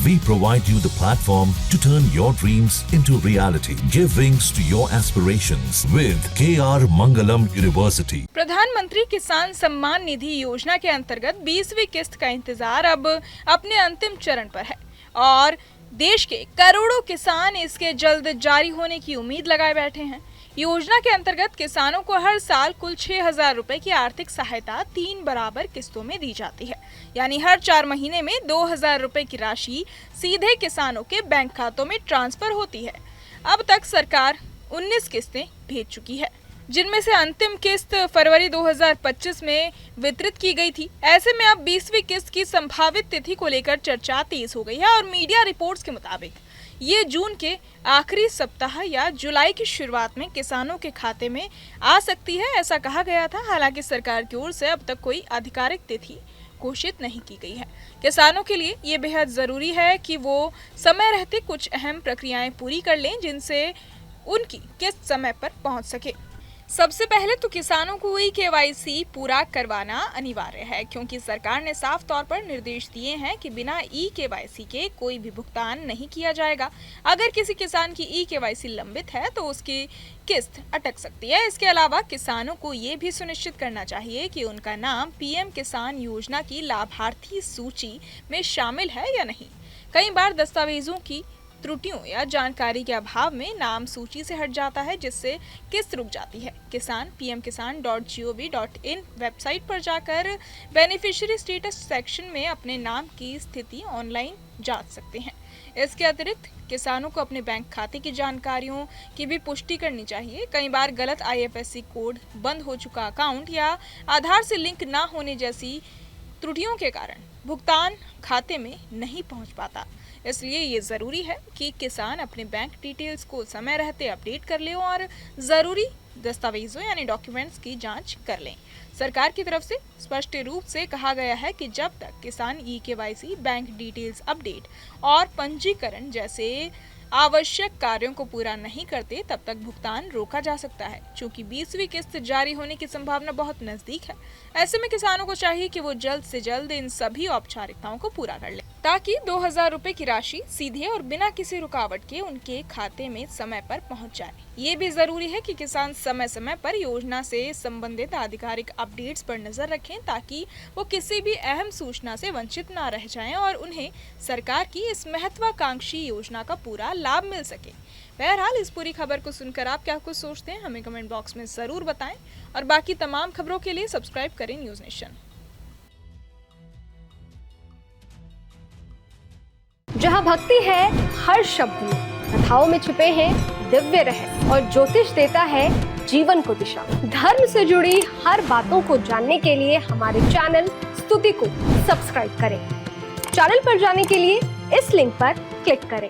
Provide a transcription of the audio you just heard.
We provide you the platform to turn your dreams into reality. Give wings to your aspirations with KR Mangalam University. प्रधानमंत्री किसान सम्मान निधि योजना के अंतर्गत 20वीं किस्त का इंतजार अब अपने अंतिम चरण पर है और देश के करोड़ों किसान इसके जल्द जारी होने की उम्मीद लगाए बैठे हैं। योजना के अंतर्गत किसानों को हर साल कुल 6,000 रुपए की आर्थिक सहायता 3 बराबर किस्तों में दी जाती है, यानी हर 4 महीने में 2,000 रुपए की राशि सीधे किसानों के बैंक खातों में ट्रांसफर होती है। अब तक सरकार 19 किस्तें भेज चुकी है, जिनमें से अंतिम किस्त फरवरी 2025 में वितरित की गई थी। ऐसे में अब 20वीं किस्त की संभावित तिथि को लेकर चर्चा तेज हो गई है और मीडिया रिपोर्ट्स के मुताबिक ये जून के आखिरी सप्ताह या जुलाई की शुरुआत में किसानों के खाते में आ सकती है, ऐसा कहा गया था। हालांकि सरकार की ओर से अब तक कोई आधिकारिक तिथि घोषित नहीं की गई है। किसानों के लिए ये बेहद ज़रूरी है कि वो समय रहते कुछ अहम प्रक्रियाएं पूरी कर लें, जिनसे उनकी किस्त समय पर पहुंच सके। सबसे पहले तो किसानों को KYC पूरा करवाना अनिवार्य है, क्योंकि सरकार ने साफ तौर पर निर्देश दिए हैं कि बिना KYC के कोई भी भुगतान नहीं किया जाएगा। अगर किसी किसान की KYC लंबित है तो उसकी किस्त अटक सकती है। इसके अलावा किसानों को ये भी सुनिश्चित करना चाहिए कि उनका नाम PM किसान योजना की लाभार्थी सूची में शामिल है या नहीं। कई बार दस्तावेजों की त्रुटियों या जानकारी के अभाव में नाम सूची से हट जाता है, जिससे किस्त रुक जाती है। किसान pmkisan.gov.in वेबसाइट पर जाकर बेनिफिशियरी स्टेटस सेक्शन में अपने नाम की स्थिति ऑनलाइन जांच सकते हैं। इसके अतिरिक्त किसानों को अपने बैंक खाते की जानकारियों की भी पुष्टि करनी चाहिए। कई बार गलत IFSC कोड, बंद हो चुका अकाउंट या आधार से लिंक ना होने जैसी त्रुटियों के कारण भुगतान खाते में नहीं पहुंच पाता। इसलिए ये ज़रूरी है कि किसान अपने बैंक डिटेल्स को समय रहते अपडेट कर लें और ज़रूरी दस्तावेजों यानी डॉक्यूमेंट्स की जांच कर लें। सरकार की तरफ से स्पष्ट रूप से कहा गया है कि जब तक किसान KYC, बैंक डिटेल्स अपडेट और पंजीकरण जैसे आवश्यक कार्यों को पूरा नहीं करते, तब तक भुगतान रोका जा सकता है। चूंकि 20वीं किस्त जारी होने की संभावना बहुत नजदीक है, ऐसे में किसानों को चाहिए कि वो जल्द से जल्द इन सभी औपचारिकताओं को पूरा कर ले, ताकि 2,000 रुपए की राशि सीधे और बिना किसी रुकावट के उनके खाते में समय पर पहुंच जाए। ये भी जरूरी है कि किसान समय समय पर योजना से संबंधित आधिकारिक अपडेट्स पर नजर रखें, ताकि वो किसी भी अहम सूचना से वंचित न रह जाएं और उन्हें सरकार की इस महत्वाकांक्षी योजना का पूरा लाभ मिल सके। बहरहाल इस पूरी खबर को सुनकर आप क्या कुछ सोचते हैं, हमें कमेंट बॉक्स में जरूर बताएं और बाकी तमाम खबरों के लिए सब्सक्राइब करें न्यूज़ नेशन। जहां भक्ति है हर शब्द में, कथाओं में छुपे हैं दिव्य रहस्य और ज्योतिष देता है जीवन को दिशा। धर्म से जुड़ी हर बातों को जानने के लिए हमारे चैनल स्तुति को सब्सक्राइब करें। चैनल पर जाने के लिए इस लिंक पर क्लिक करें।